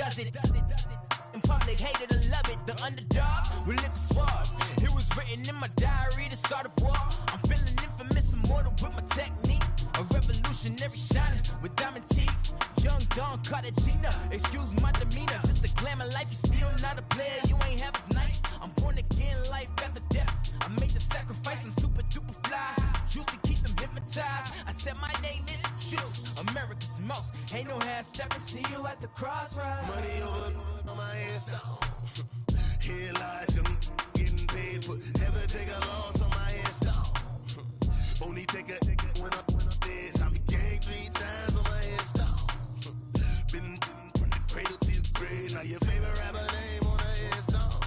does it. In public, hated or love it. The underdogs with liquor swabs. It was written in my diary to start a war. I'm feeling infamous, immortal with my technique. A revolutionary shining with diamond teeth. Young Don Cartagena, excuse my demeanor. This the glamour life, you still not a player. You ain't half as nice. I'm born again, life after death. I made the sacrifice, I'm super duper fly. Used to keep them hypnotized. I said my name is Juice, America's most. Ain't no half stepping, see you at the crossroads. Money over on my headstone. Here lies young, getting paid for. Never take a loss on my headstone. Only take a when I'm dead. I be gang 3 times on my headstone. Been from the cradle to the grave. Now your favorite rapper name on the headstone.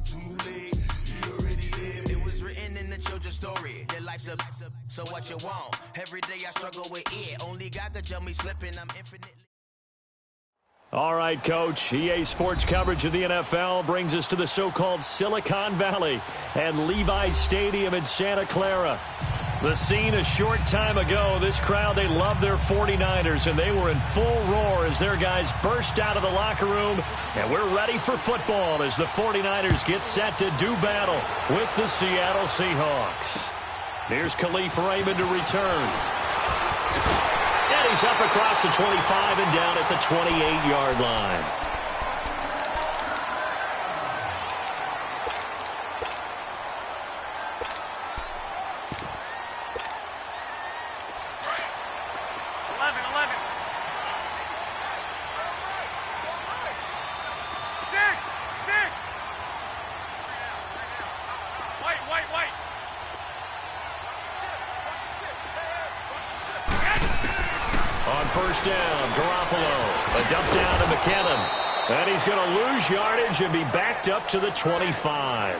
Too late, you already lived. It was written in the children's story. Their life's a so what you want. Every day I struggle with it. Only God could tell me slipping. I'm infinitely. All right, Coach. EA Sports coverage of the NFL brings us to the so-called Silicon Valley and Levi's Stadium in Santa Clara. The scene a short time ago, this crowd, they love their 49ers, and they were in full roar as their guys burst out of the locker room. And we're ready for football as the 49ers get set to do battle with the Seattle Seahawks. Here's Khalif Raymond to return. And he's up across the 25 and down at the 28-yard line. First down, Garoppolo. A dump down to McKinnon. And he's going to lose yardage and be backed up to the 25.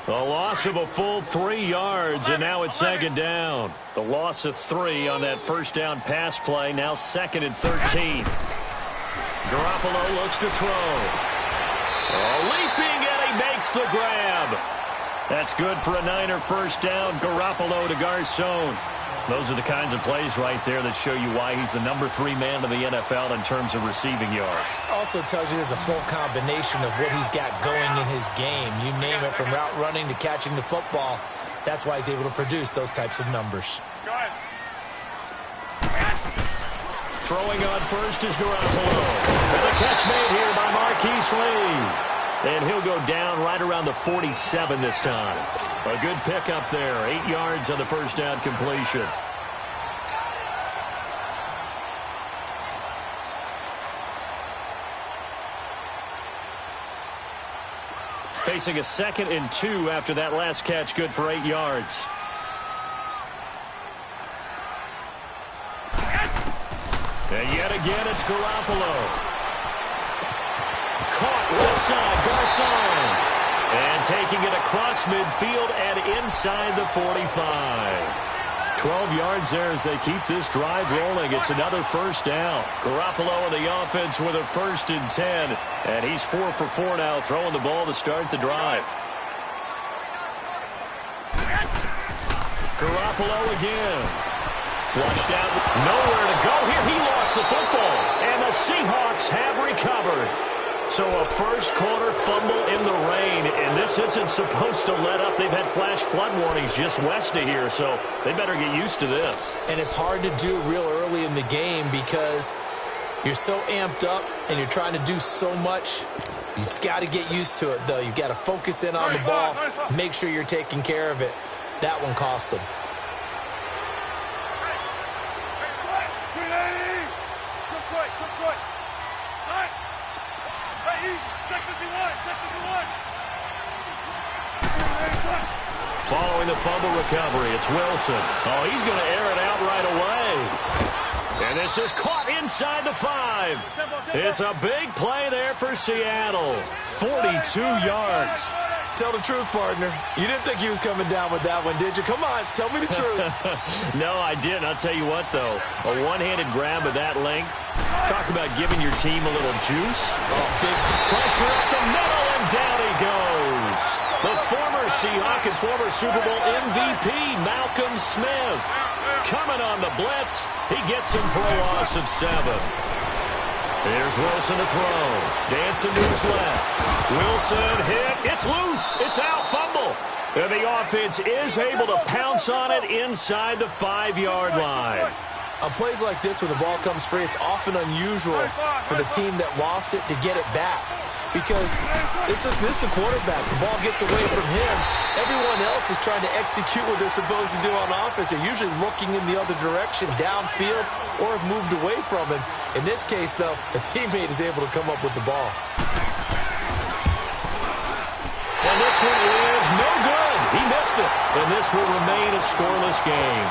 A loss of a full 3 yards, and now it's second down. The loss of 3 on that first down pass play, now 2nd and 13. Garoppolo looks to throw. Leaping, and he makes the grab. That's good for a Niner first down. Garoppolo to Garcon. Those are the kinds of plays right there that show you why he's the number 3 man in the NFL in terms of receiving yards. Also tells you there's a full combination of what he's got going in his game. You name it, from route running to catching the football. That's why he's able to produce those types of numbers. Throwing on first is Garoppolo. And the catch made here by Marquise Lee. And he'll go down right around the 47 this time. A good pickup there. 8 yards on the first down completion. Facing a 2nd and 2 after that last catch. Good for 8 yards. And yet again, it's Garoppolo. Caught left side, Garcon. And taking it across midfield and inside the 45. 12 yards there as they keep this drive rolling. It's another first down. Garoppolo and the offense with a 1st and 10. And he's 4 for 4 now, throwing the ball to start the drive. Garoppolo again. Flushed out. Nowhere to go here. He lost the football. And the Seahawks have recovered. So a first quarter fumble in the rain, and this isn't supposed to let up. They've had flash flood warnings just west of here, so they better get used to this. And it's hard to do real early in the game because you're so amped up and you're trying to do so much. You've got to get used to it, though. You've got to focus in on the ball, make sure you're taking care of it. That one cost them. Following the fumble recovery, it's Wilson. Oh, he's going to air it out right away. And this is caught inside the 5. It's a big play there for Seattle. 42 yards. Tell the truth, partner. You didn't think he was coming down with that one, did you? Come on, tell me the truth. No, I didn't. I'll tell you what, though. A one-handed grab of that length. Talk about giving your team a little juice. Oh, big pressure at the middle, and down he goes. The former Seahawk and former Super Bowl MVP, Malcolm Smith. Coming on the blitz. He gets him for a loss of 7. Here's Wilson to throw. Dancing to his left. Wilson hit. It's loose. It's out. Fumble. And the offense is able to pounce on it inside the 5-yard line. On plays like this, when the ball comes free, it's often unusual for the team that lost it to get it back. Because this is the quarterback. The ball gets away from him. Everyone else is trying to execute what they're supposed to do on offense. They're usually looking in the other direction, downfield, or have moved away from him. In this case, though, a teammate is able to come up with the ball. And this one is no good. He missed it. And this will remain a scoreless game.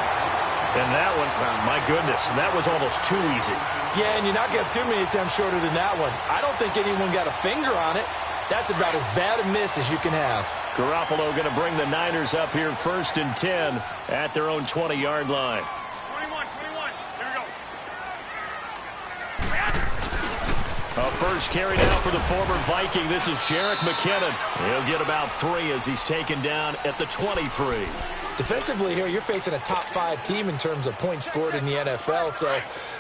And that one, my goodness, that was almost too easy. Yeah, and you're not going to have too many attempts shorter than that one. I don't think anyone got a finger on it. That's about as bad a miss as you can have. Garoppolo going to bring the Niners up here 1st and 10 at their own 20-yard line. 21, here we go. A first carry now for the former Viking. This is Jerick McKinnon. He'll get about 3 as he's taken down at the 23. Defensively here, you're facing a top-5 team in terms of points scored in the NFL. So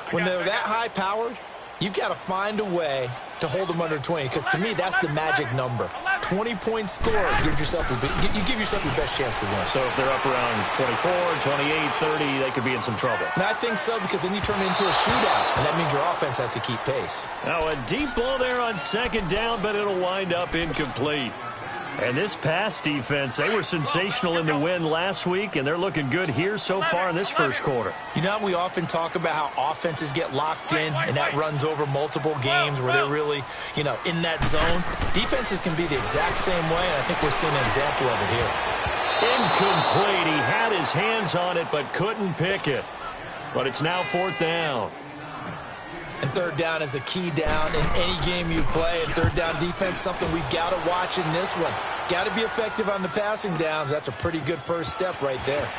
when they're that high-powered, you've got to find a way to hold them under 20. Because to me, that's the magic number. 20 points scored gives yourself you give yourself your best chance to win. So if they're up around 24, 28, 30, they could be in some trouble. And I think so, because then you turn it into a shootout, and that means your offense has to keep pace. Now a deep ball there on 2nd down, but it'll wind up incomplete. And this pass defense, they were sensational in the win last week, and they're looking good here so far in this first quarter. You know, we often talk about how offenses get locked in, and that runs over multiple games where they're really, in that zone. Defenses can be the exact same way, and I think we're seeing an example of it here. Incomplete. He had his hands on it, but couldn't pick it. But it's now 4th down. And 3rd down is a key down in any game you play. And 3rd down defense, something we've got to watch in this one. Got to be effective on the passing downs. That's a pretty good first step right there.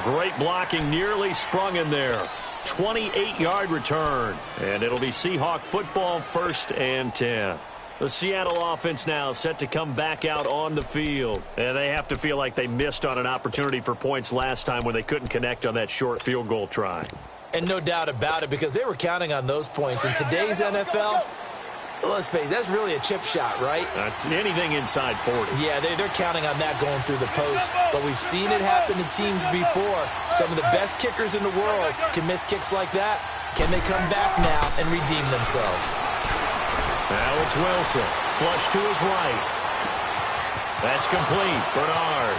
Great blocking, nearly sprung in there. 28-yard return. And it'll be Seahawk football 1st and 10. The Seattle offense now set to come back out on the field. And they have to feel like they missed on an opportunity for points last time when they couldn't connect on that short field goal try. And no doubt about it, because they were counting on those points. In today's NFL, let's face it, that's really a chip shot, right? That's anything inside 40. Yeah, they're counting on that going through the post. But we've seen it happen to teams before. Some of the best kickers in the world can miss kicks like that. Can they come back now and redeem themselves? Now it's Wilson. Flush to his right. That's complete. Bernard.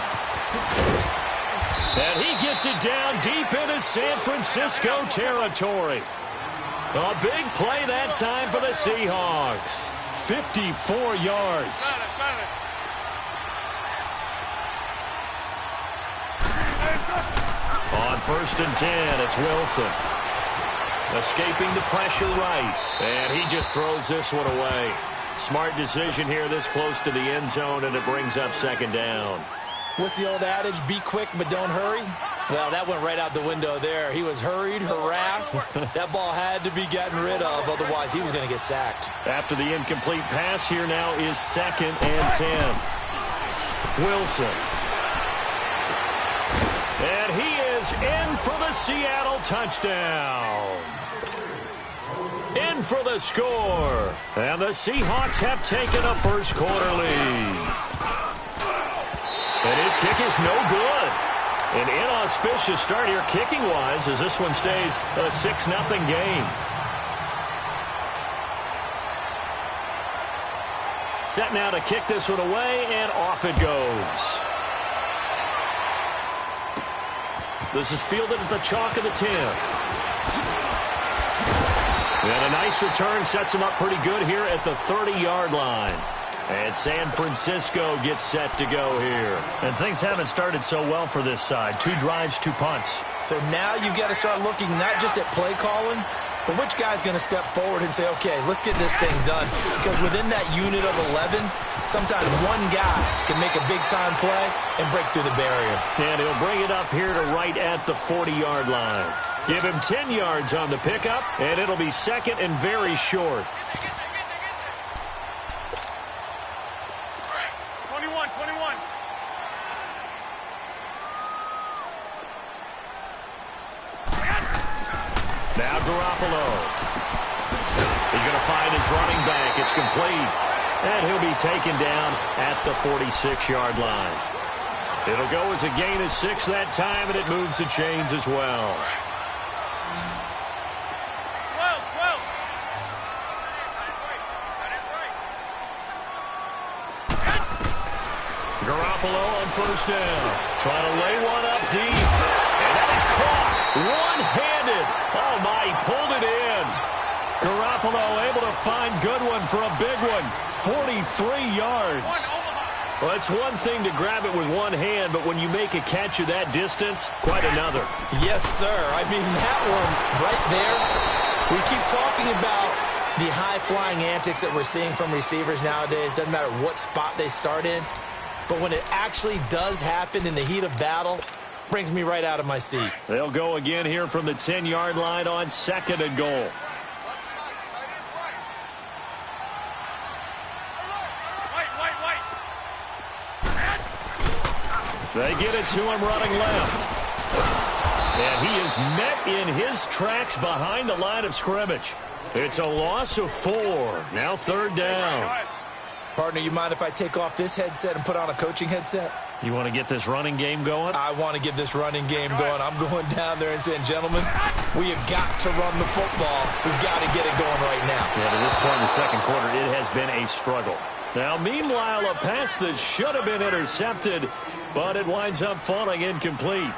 And he gets it down deep into San Francisco territory. A big play that time for the Seahawks. 54 yards. On 1st and 10, it's Wilson. Escaping the pressure right. And he just throws this one away. Smart decision here this close to the end zone, and it brings up 2nd down. What's the old adage? Be quick, but don't hurry? Well, that went right out the window there. He was hurried, harassed. That ball had to be gotten rid of, otherwise he was going to get sacked. After the incomplete pass, here now is 2nd and 10. Wilson. And he is in for the Seattle touchdown. In for the score. And the Seahawks have taken a first quarter lead. And his kick is no good. An inauspicious start here kicking-wise as this one stays a 6-0 game. Set now to kick this one away, and off it goes. This is fielded at the chalk of the 10. And a nice return sets him up pretty good here at the 30-yard line. And San Francisco gets set to go here. And things haven't started so well for this side. 2 drives, 2 punts. So now you've got to start looking not just at play calling, but which guy's going to step forward and say, okay, let's get this thing done. Because within that unit of 11, sometimes one guy can make a big-time play and break through the barrier. And he'll bring it up here to right at the 40-yard line. Give him 10 yards on the pickup, and it'll be 2nd and very short. 21. Now Garoppolo. He's going to find his running back. It's complete. And he'll be taken down at the 46-yard line. It'll go as a gain of 6 that time, and it moves the chains as well. 12. Garoppolo on first down. Trying to lay one up deep. And that is caught. One-handed. Oh, my, he pulled it in. Garoppolo able to find Goodwin for a big one. 43 yards. Well, it's one thing to grab it with one hand, but when you make a catch of that distance, quite another. Yes, sir. I mean, that one right there, we keep talking about the high-flying antics that we're seeing from receivers nowadays. Doesn't matter what spot they start in. But when it actually does happen in the heat of battle, brings me right out of my seat. They'll go again here from the 10-yard line on 2nd and goal. They get it to him running left. And he is met in his tracks behind the line of scrimmage. It's a loss of 4. Now 3rd down. Partner, you mind if I take off this headset and put on a coaching headset? You want to get this running game going? I want to get this running game going. I'm going down there and saying, gentlemen, we have got to run the football. We've got to get it going right now. Yeah, to this point in the second quarter, it has been a struggle. Now, meanwhile, a pass that should have been intercepted, but it winds up falling incomplete.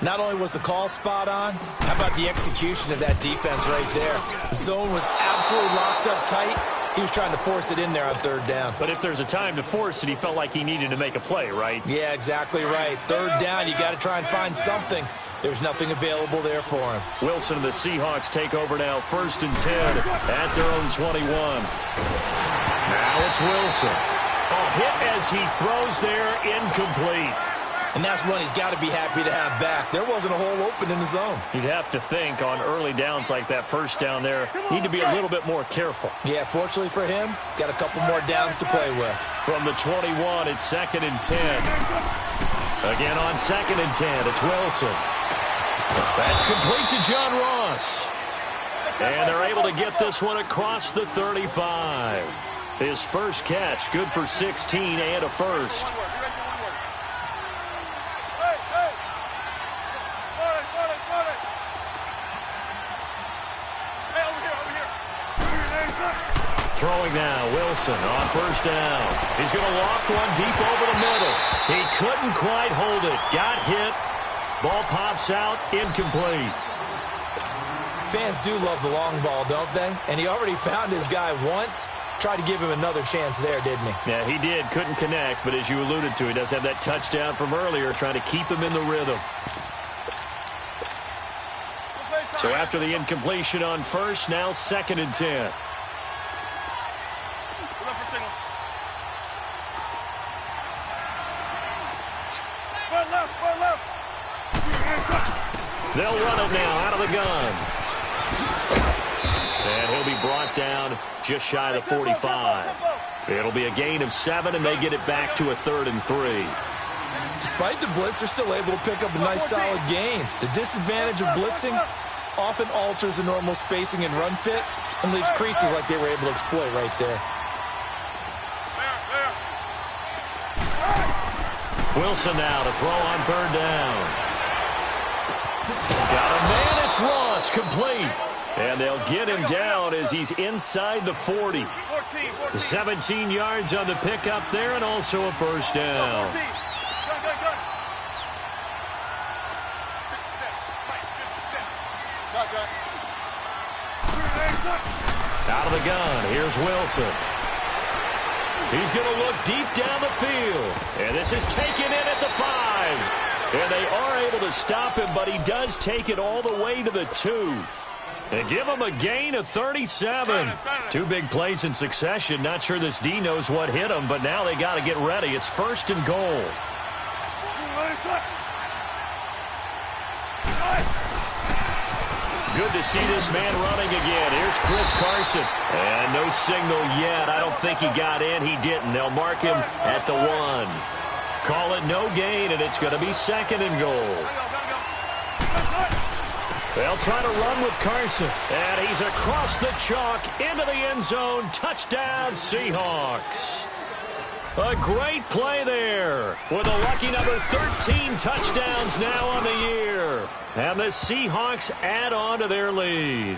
Not only was the call spot on, how about the execution of that defense right there? Zone was absolutely locked up tight. He was trying to force it in there on 3rd down. But if there's a time to force it, he felt like he needed to make a play, right? Yeah, exactly right. 3rd down, you got to try and find something. There's nothing available there for him. Wilson and the Seahawks take over now, 1st and 10 at their own 21. Now it's Wilson. A hit as he throws there, incomplete. And that's one he's got to be happy to have back. There wasn't a hole open in the zone. You'd have to think on early downs like that, first down there, need to be a little bit more careful. Yeah, fortunately for him, got a couple more downs to play with. From the 21, it's 2nd and 10. Again on 2nd and 10, it's Wilson. That's complete to John Ross. And they're able to get this one across the 35. His first catch, good for 16 and a first. Throwing now, Wilson on first down. He's going to loft one deep over the middle. He couldn't quite hold it. Got hit. Ball pops out, incomplete. Fans do love the long ball, don't they? And he already found his guy once. Tried to give him another chance there, didn't he? Yeah, he did. Couldn't connect, but as you alluded to, he does have that touchdown from earlier, trying to keep him in the rhythm. So after the incompletion on first, now 2nd and 10. They'll run it now out of the gun. And he'll be brought down just shy of the 45. It'll be a gain of 7, and they get it back to a 3rd and 3. Despite the blitz, they're still able to pick up a nice solid gain. The disadvantage of blitzing often alters the normal spacing and run fits and leaves creases like they were able to exploit right there. Wilson now to throw on 3rd down. Got a man, it's Ross, complete. And they'll get him down as he's inside the 40. 17 yards on the pickup there, and also a first down. Out of the gun, here's Wilson. He's going to look deep down the field. And this is taken in at the 5. And they are able to stop him, but he does take it all the way to the 2. And give him a gain of 37. 2 big plays in succession. Not sure this D knows what hit him, but now they got to get ready. It's 1st and goal. Good to see this man running again. Here's Chris Carson. And no signal yet. I don't think he got in. He didn't. They'll mark him at the 1. Call it no gain, and it's going to be 2nd and goal. They'll try to run with Carson. And he's across the chalk into the end zone. Touchdown, Seahawks. A great play there with a lucky number 13 touchdowns now on the year. And the Seahawks add on to their lead.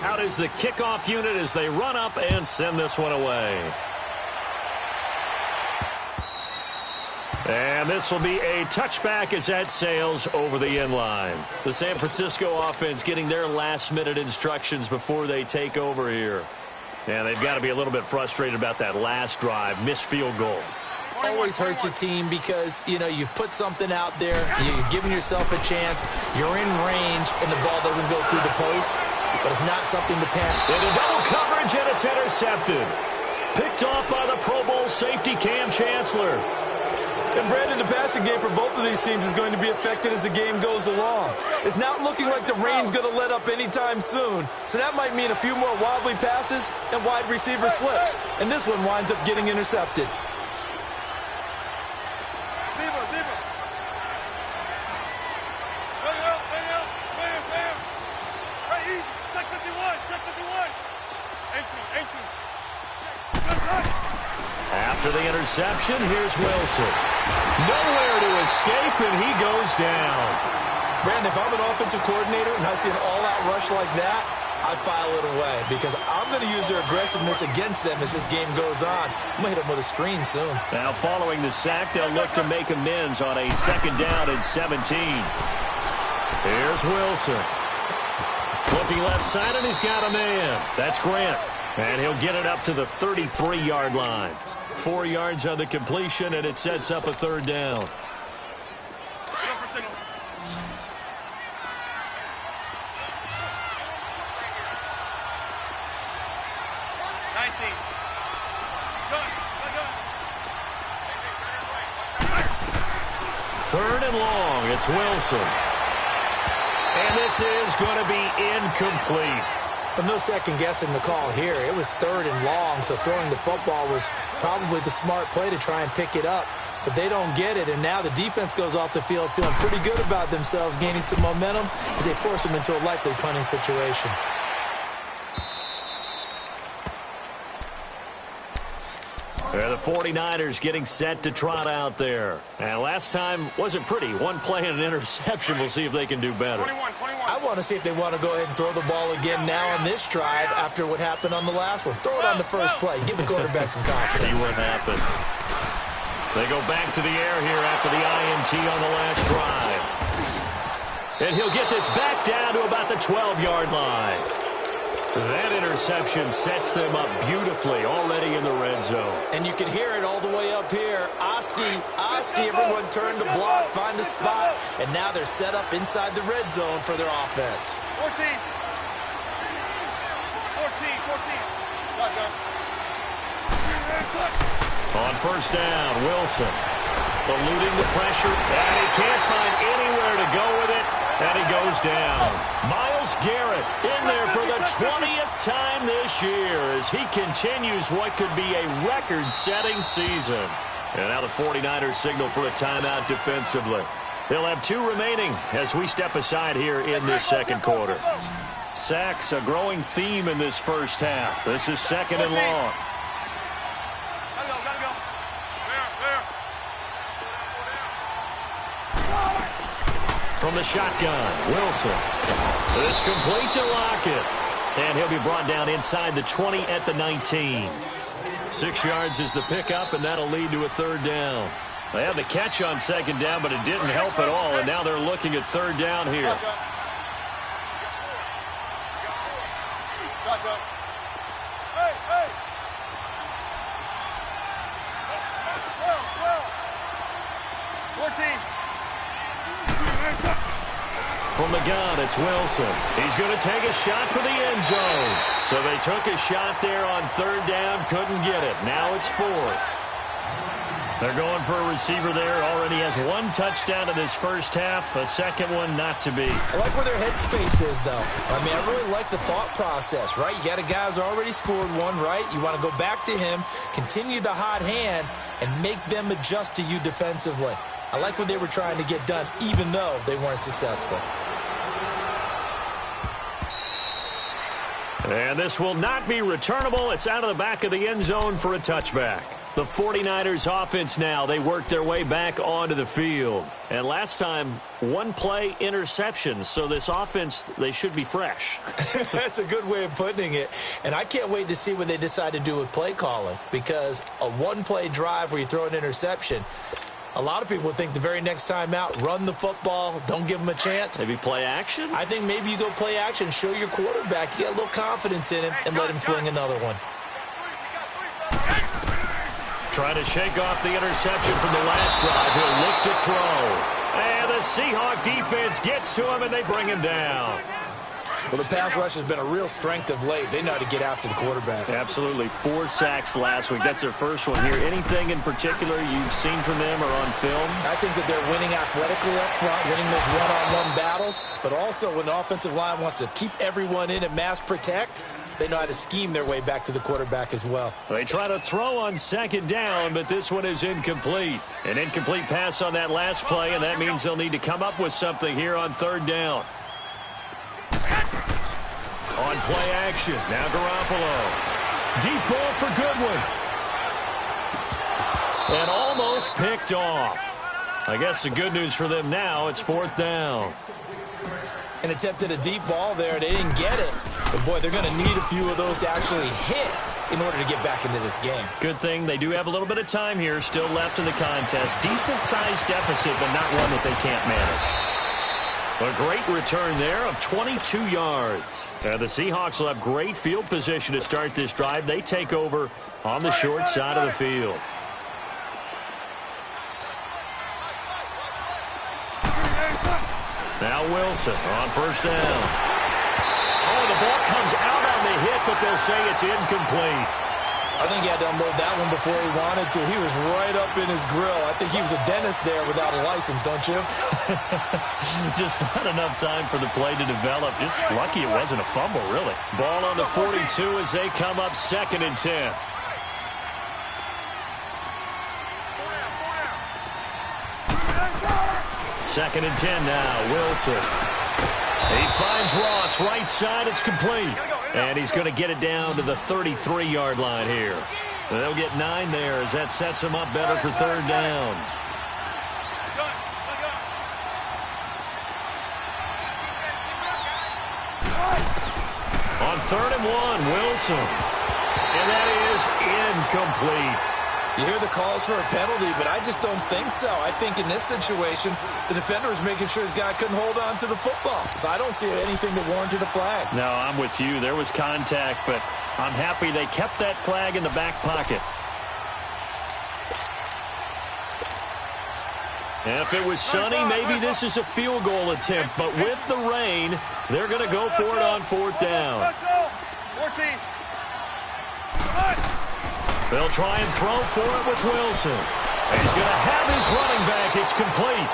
Out is the kickoff unit as they run up and send this one away. And this will be a touchback as that sails over the end line. The San Francisco offense getting their last-minute instructions before they take over here. And they've got to be a little bit frustrated about that last drive, missed field goal. Always hurts a team because, you know, you've put something out there, you've given yourself a chance, you're in range, and the ball doesn't go through the post. But it's not something to panic. Into double coverage, and it's intercepted. Picked off by the Pro Bowl safety Cam Chancellor. And Brandon, the passing game for both of these teams is going to be affected as the game goes along. It's not looking like the rain's going to let up anytime soon. So that might mean a few more wobbly passes and wide receiver slips. And this one winds up getting intercepted. After the interception, here's Wilson. Nowhere to escape, and he goes down. Brandon, if I'm an offensive coordinator and I see an all-out rush like that, I file it away because I'm going to use their aggressiveness against them as this game goes on. I'm going to hit them with a screen soon. Now, following the sack, they'll look to make amends on a 2nd down and 17. Here's Wilson. Looking left side, and he's got a man. That's Grant. And he'll get it up to the 33-yard line. 4 yards on the completion, and it sets up a 3rd down. Third and long, it's Wilson. And this is going to be incomplete. But no second-guessing the call here. It was 3rd and long, so throwing the football was probably the smart play to try and pick it up. But they don't get it, and now the defense goes off the field feeling pretty good about themselves, gaining some momentum as they force them into a likely punting situation. The 49ers getting set to trot out there. And last time wasn't pretty. One play and an interception. We'll see if they can do better. 21. I want to see if they want to go ahead and throw the ball again now on this drive after what happened on the last one. Throw it on the first play. Give the quarterback some confidence. See what happens. They go back to the air here after the INT on the last drive. And he'll get this back down to about the 12-yard line. That interception sets them up beautifully already in the red zone. And you can hear it all the way up here. Oski, everyone turned to block, find a spot, and now they're set up inside the red zone for their offense. 14. On first down, Wilson eluding the pressure, and he can't find anywhere to go with it, and he goes down. Myles Garrett in there for the 20th time this year as he continues what could be a record-setting season. And now the 49ers signal for a timeout defensively. They'll have 2 remaining as we step aside here in this second quarter. Sacks, a growing theme in this first half. This is 2nd and long. From the shotgun, Wilson. This complete to Lockett. And he'll be brought down inside the 20 at the 19. 6 yards is the pickup, and that'll lead to a 3rd down. They had the catch on 2nd down, but it didn't help at all, and now they're looking at 3rd down here. From the gun, it's Wilson. He's going to take a shot for the end zone. So they took a shot there on 3rd down, couldn't get it. Now it's 4th. They're going for a receiver there. Already has one touchdown in this first half. A second one not to be. I like where their headspace is, though. I mean, I really like the thought process, right? You got a guy who's already scored one, right? You want to go back to him, continue the hot hand, and make them adjust to you defensively. I like what they were trying to get done, even though they weren't successful. And this will not be returnable. It's out of the back of the end zone for a touchback. The 49ers offense now, they work their way back onto the field. And last time, one play interception. So this offense, they should be fresh. That's a good way of putting it. And I can't wait to see what they decide to do with play calling. Because a one-play drive where you throw an interception, a lot of people would think the very next time out, run the football, don't give them a chance. Maybe play action? I think maybe you go play action, show your quarterback, you get a little confidence in him, and let him fling another one. Trying to shake off the interception from the last drive. He'll look to throw. And the Seahawk defense gets to him, and they bring him down. Well, the pass rush has been a real strength of late. They know how to get after the quarterback. Absolutely. 4 sacks last week. That's their first one here. Anything in particular you've seen from them or on film? I think that they're winning athletically up front, winning those one-on-one battles. But also when the offensive line wants to keep everyone in and mass protect, they know how to scheme their way back to the quarterback as well. They try to throw on second down, but this one is incomplete. An incomplete pass on that last play, and that means they'll need to come up with something here on third down. On play action, now Garoppolo. Deep ball for Goodwin. And almost picked off. I guess the good news for them now, it's fourth down. And attempted a deep ball there. They didn't get it. But, boy, they're going to need a few of those to actually hit in order to get back into this game. Good thing they do have a little bit of time here still left in the contest. Decent-sized deficit, but not one that they can't manage. A great return there of 22 yards. The Seahawks will have great field position to start this drive. They take over on the short side of the field. Now Wilson on first down. Oh, the ball comes out on the hit, but they'll say it's incomplete. I think he had to unload that one before he wanted to. He was right up in his grill. I think he was a dentist there without a license, don't you? Just not enough time for the play to develop. Just lucky it wasn't a fumble, really. Ball on the 42 as they come up 2nd and 10. Second and 10 now, Wilson. He finds Ross, right side, it's complete. And he's going to get it down to the 33-yard line here. They'll get 9 there as that sets him up better for third down. On 3rd and 1, Wilson. And that is incomplete. You hear the calls for a penalty, but I just don't think so. I think in this situation, the defender was making sure his guy couldn't hold on to the football. So I don't see anything that warranted a flag. No, I'm with you. There was contact, but I'm happy they kept that flag in the back pocket. If it was sunny, maybe this is a field goal attempt, but with the rain, they're going to go for it on 4th down. 14. They'll try and throw for it with Wilson. And he's going to have his running back. It's complete.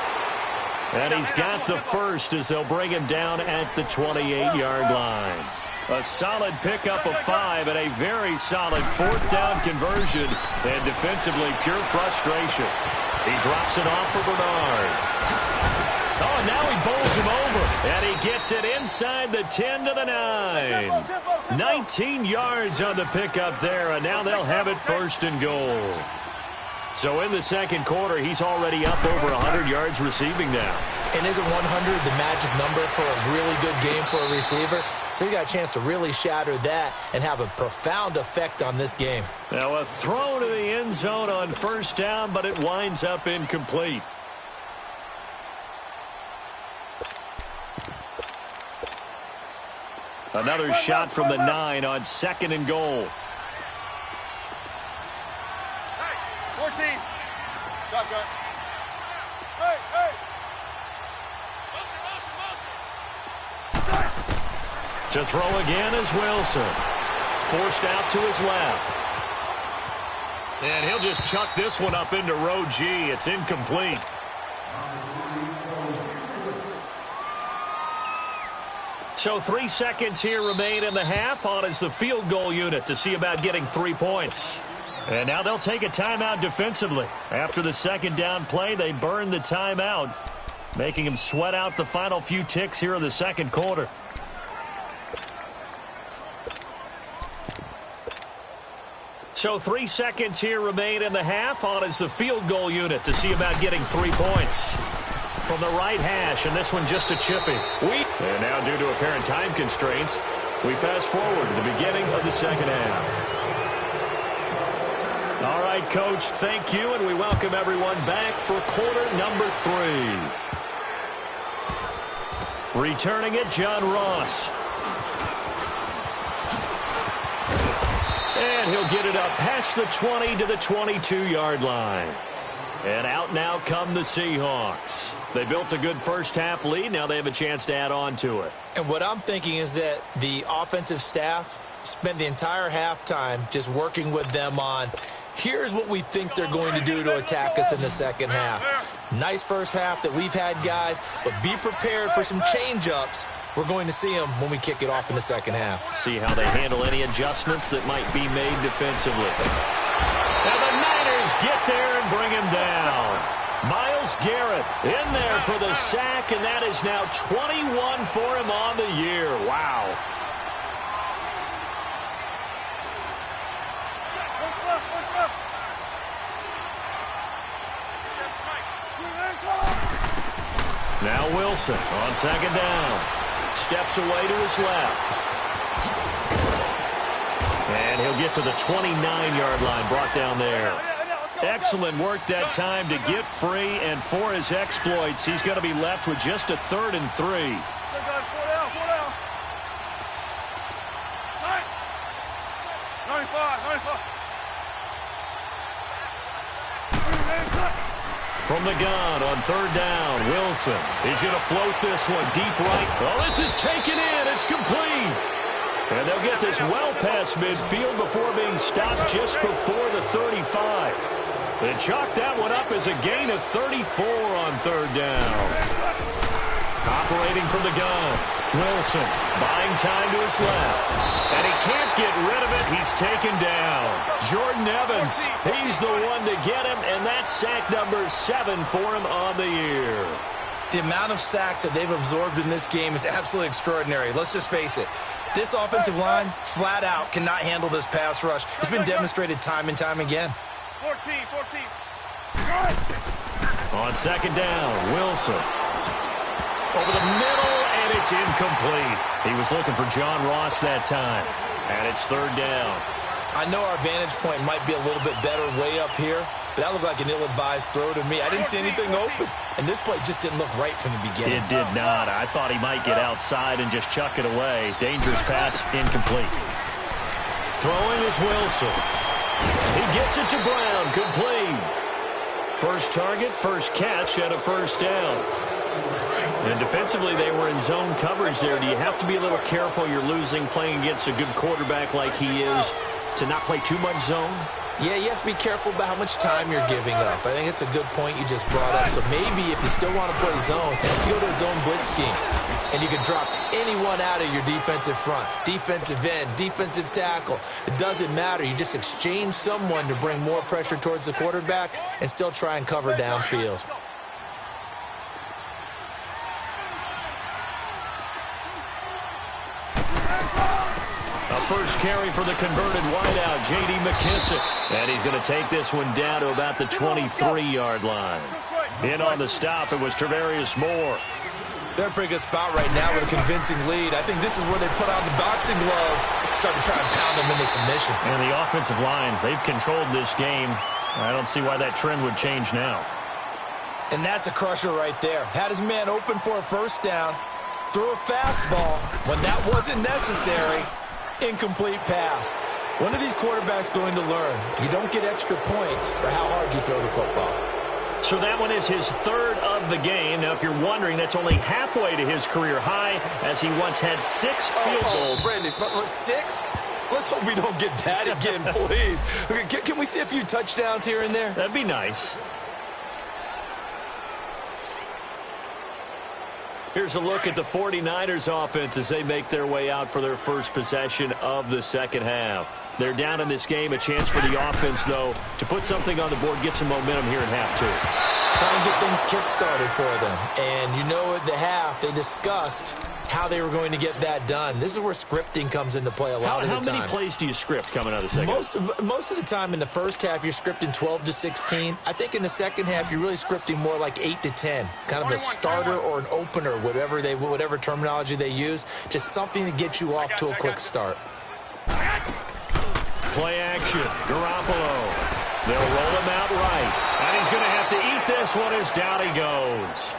And he's got the first as they'll bring him down at the 28-yard line. A solid pickup of 5 and a very solid 4th down conversion. And defensively, pure frustration. He drops it off for Bernard. Oh, and now he bowls him over. And he gets it inside the 10 to the 9. 19 yards on the pickup there, and now they'll have it 1st and goal. So in the second quarter, he's already up over 100 yards receiving now. And isn't 100 the magic number for a really good game for a receiver? So he got a chance to really shatter that and have a profound effect on this game. Now a throw to the end zone on 1st down, but it winds up incomplete. Another shot from the 9 on 2nd and goal. 14. Shotgun. Hey, hey. To throw again is Wilson. Forced out to his left. And he'll just chuck this one up into row G. It's incomplete. So 3 seconds here remain in the half. On is the field goal unit to see about getting 3 points. And now they'll take a timeout defensively. After the second down play, they burn the timeout, making them sweat out the final few ticks here in the second quarter. So 3 seconds here remain in the half. On is the field goal unit to see about getting 3 points. From the right hash, and this one just a chippy. And now, due to apparent time constraints, we fast forward to the beginning of the second half. All right, Coach, thank you, and we welcome everyone back for quarter number 3. Returning it, John Ross. And he'll get it up past the 20 to the 22-yard line. And out now come the Seahawks. They built a good first-half lead. Now they have a chance to add on to it. And what I'm thinking is that the offensive staff spent the entire halftime just working with them on, here's what we think they're going to do to attack us in the second half. Nice first half that we've had, guys, but be prepared for some change-ups. We're going to see them when we kick it off in the second half. See how they handle any adjustments that might be made defensively. And the Niners get there and bring him down. Myles Garrett in there for the sack, and that is now 21 for him on the year. Wow. Now Wilson on second down. Steps away to his left. And he'll get to the 29-yard line, brought down there. Excellent work that time to get free, and for his exploits, he's going to be left with just a 3rd and 3. 4 down. 95. From the gun on 3rd down, Wilson. He's going to float this one deep right. Oh, this is taken in. It's complete. And they'll get this well past midfield before being stopped just before the 35. They chalk that one up as a gain of 34 on 3rd down. Operating from the gun, Wilson buying time to his left. And he can't get rid of it. He's taken down. Jordan Evans, he's the one to get him, and that's sack number 7 for him on the year. The amount of sacks that they've absorbed in this game is absolutely extraordinary. Let's just face it. This offensive line, flat out, cannot handle this pass rush. It's been demonstrated time and time again. 14. On second down, Wilson. Over the middle, and it's incomplete. He was looking for John Ross that time. And it's 3rd down. I know our vantage point might be a little bit better way up here, but that looked like an ill-advised throw to me. I didn't see anything open, and this play just didn't look right from the beginning. It did not. I thought he might get outside and just chuck it away. Dangerous pass, incomplete. Throwing is Wilson. He gets it to Brown, complete. First target, first catch, and a 1st down. And defensively, they were in zone coverage there. Do you have to be a little careful? You're losing playing against a good quarterback like he is to not play too much zone? Yeah, you have to be careful about how much time you're giving up. I think it's a good point you just brought up. So maybe if you still want to play zone, you go to a zone blitz scheme. And you can drop anyone out of your defensive front. Defensive end, defensive tackle. It doesn't matter. You just exchange someone to bring more pressure towards the quarterback and still try and cover downfield. First carry for the converted wideout, J.D. McKissick. And he's going to take this one down to about the 23-yard line. In on the stop, it was Travarius Moore. They're in a pretty good spot right now with a convincing lead. I think this is where they put on the boxing gloves, start to try and pound them into submission. And the offensive line, they've controlled this game. I don't see why that trend would change now. And that's a crusher right there. Had his man open for a 1st down, threw a fastball when that wasn't necessary. Incomplete pass. When are these quarterbacks going to learn? You don't get extra points for how hard you throw the football. So that one is his 3rd of the game. Now, if you're wondering, that's only halfway to his career high, as he once had 6 field goals. Brandon, 6? Let's hope we don't get that again, please. Okay, can we see a few touchdowns here and there? That'd be nice. Here's a look at the 49ers offense as they make their way out for their first possession of the second half. They're down in this game. A chance for the offense, though, to put something on the board, get some momentum here in half two. Try and get things kick-started for them. And you know at the half, they discussed how they were going to get that done. This is where scripting comes into play a lot of the time. How many plays do you script coming out of the second half? Most of the time in the first half, you're scripting 12 to 16. I think in the second half, you're really scripting more like 8 to 10. Kind of a starter or an opener, whatever terminology they use. Just something to get you off to a quick start. Play action. Garoppolo. They'll roll him out right. And he's going to have to eat this one as down he goes.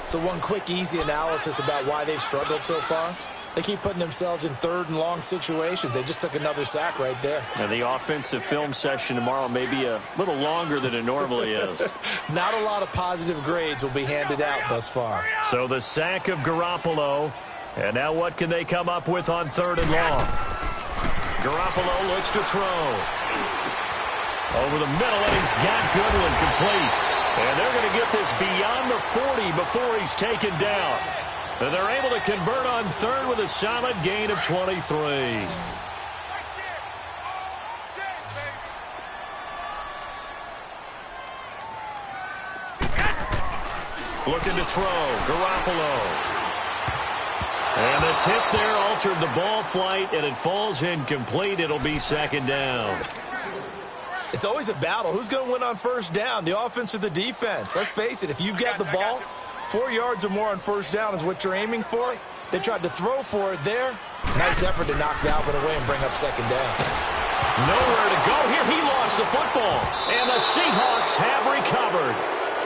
So one quick, easy analysis about why they've struggled so far. They keep putting themselves in third and long situations. They just took another sack right there. And the offensive film session tomorrow may be a little longer than it normally is. Not a lot of positive grades will be handed out thus far. So the sack of Garoppolo. And now what can they come up with on third and long? Garoppolo looks to throw. Over the middle, and he's got Goodwin complete. And they're going to get this beyond the 40 before he's taken down. And they're able to convert on third with a solid gain of 23. Looking to throw, Garoppolo. And the tip there altered the ball flight, and it falls incomplete. It'll be second down. It's always a battle. Who's going to win on first down, the offense or the defense? Let's face it, if you've got the ball, 4 yards or more on first down is what you're aiming for. They tried to throw for it there. Nice effort to knock Dalvin away and bring up second down. Nowhere to go here. He lost the football. And the Seahawks have recovered.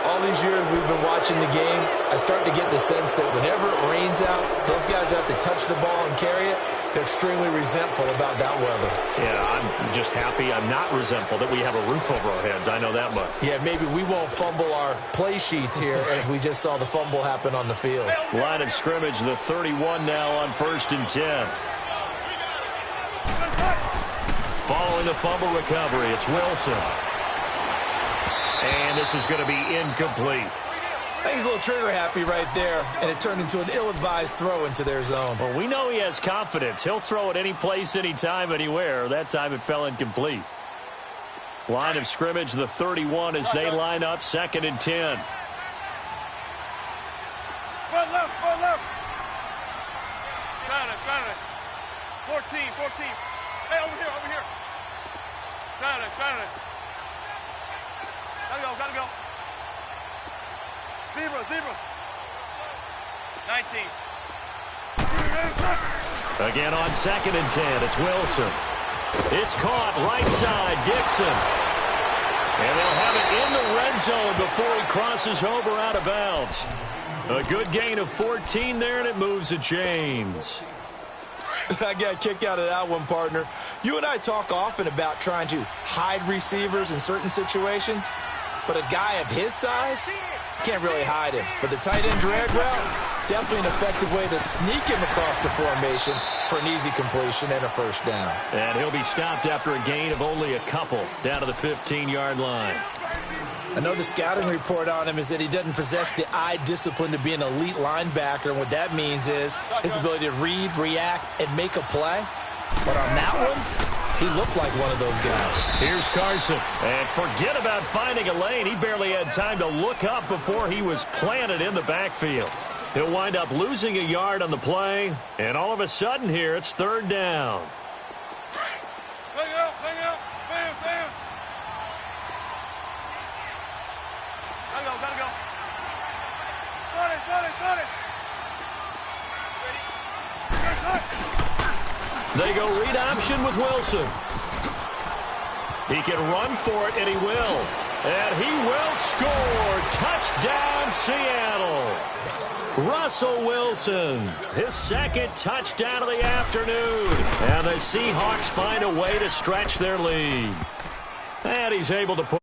All these years we've been watching the game, I start to get the sense that whenever it rains out, those guys have to touch the ball and carry it. They're extremely resentful about that weather. Yeah, I'm just happy I'm not resentful that we have a roof over our heads. I know that much. Yeah, maybe we won't fumble our play sheets here as we just saw the fumble happen on the field. Line of scrimmage, the 31 now on 1st and 10. Following the fumble recovery, it's Wilson. And this is going to be incomplete. I think he's a little trigger happy right there, and it turned into an ill-advised throw into their zone. Well, we know he has confidence. He'll throw it any place, anytime, anywhere. That time it fell incomplete. Line of scrimmage, the 31 as they line up 2nd and 10. Run left, run left. Got it. 14. Hey, over here. Got it. Gotta go. Zebra. 19. Again on 2nd and 10, it's Wilson. It's caught right side, Dixon. And they'll have it in the red zone before he crosses over out of bounds. A good gain of 14 there, and it moves the chains. I got a kick out of that one, partner. You and I talk often about trying to hide receivers in certain situations, but a guy of his size can't really hide him. But the tight end drag route, definitely an effective way to sneak him across the formation for an easy completion and a first down. And he'll be stopped after a gain of only a couple down to the 15-yard line. I know the scouting report on him is that he doesn't possess the eye discipline to be an elite linebacker, and what that means is his ability to read, react, and make a play. But on that one, he looked like one of those guys. Here's Carson. And forget about finding a lane. He barely had time to look up before he was planted in the backfield. He'll wind up losing a yard on the play. And all of a sudden here, it's 3rd down. Bang out. Bam. Gotta go. Start it. They go read option with Wilson. He can run for it, and he will. And he will score. Touchdown, Seattle. Russell Wilson, his 2nd touchdown of the afternoon. And the Seahawks find a way to stretch their lead. And he's able to put